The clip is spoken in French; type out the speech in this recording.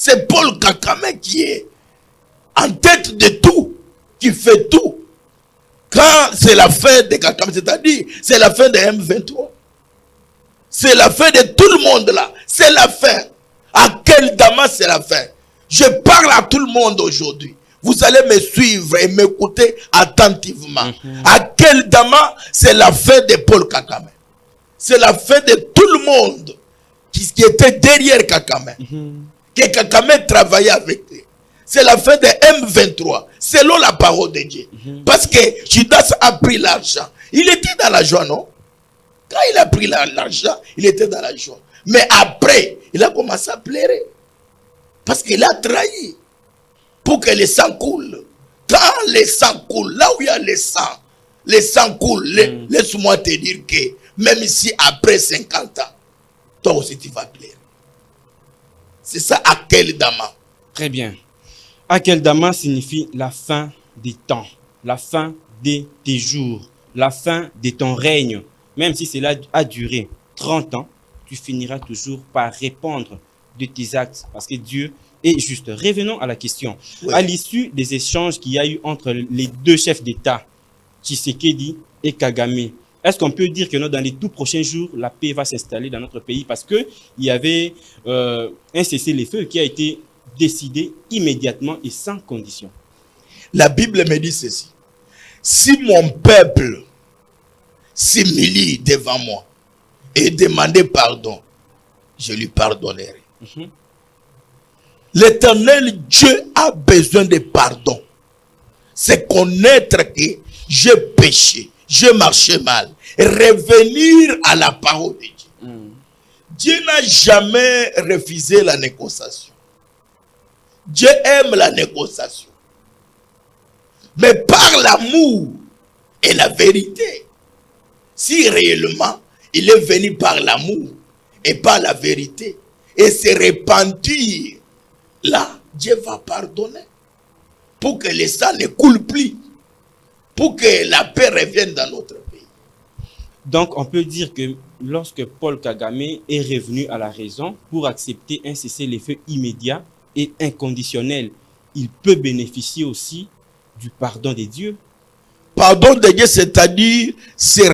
C'est Paul Kagame qui est en tête de tout, qui fait tout. Quand c'est la fin de Kagame, c'est-à-dire c'est la fin de M23. C'est la fin de tout le monde là. C'est la fin. À quel Damas c'est la fin? Je parle à tout le monde aujourd'hui. Vous allez me suivre et m'écouter attentivement. À quel Damas c'est la fin de Paul Kagame? C'est la fin de tout le monde qui était derrière Kagame. Que Kagame travaillait avec lui. C'est la fin de M23, selon la parole de Dieu. Parce que Judas a pris l'argent. Il était dans la joie, non? Quand il a pris l'argent, il était dans la joie. Mais après, il a commencé à pleurer. Parce qu'il a trahi. Pour que le sang coule. Quand le sang coule, là où il y a le sang coule. Laisse-moi te dire que même si après 50 ans, toi aussi tu vas pleurer. C'est ça, Akeldama. Très bien. Akeldama signifie la fin des temps, la fin de tes jours, la fin de ton règne. Même si cela a duré 30 ans, tu finiras toujours par répondre de tes actes parce que Dieu est juste. Revenons à la question. Oui. À l'issue des échanges qu'il y a eu entre les deux chefs d'État, Tshisekedi et Kagame, est-ce qu'on peut dire que dans les tout prochains jours, la paix va s'installer dans notre pays parce qu'il y avait un cessez-le-feu qui a été décidé immédiatement et sans condition? La Bible me dit ceci. Si mon peuple s'humilie devant moi et demande pardon, je lui pardonnerai. L'Éternel Dieu a besoin de pardon. C'est connaître que j'ai péché, j'ai marché mal. Revenir à la parole de Dieu. Dieu n'a jamais refusé la négociation. Dieu aime la négociation. Mais par l'amour et la vérité. Si réellement il est venu par l'amour et par la vérité et se repentir, là, Dieu va pardonner. Pour que le sang ne coule plus. Pour que la paix revienne dans notre pays. Donc, on peut dire que lorsque Paul Kagame est revenu à la raison pour accepter un cessez-le-feu immédiat et inconditionnel, il peut bénéficier aussi du pardon de Dieu. Pardon de Dieu, c'est-à-dire, c'est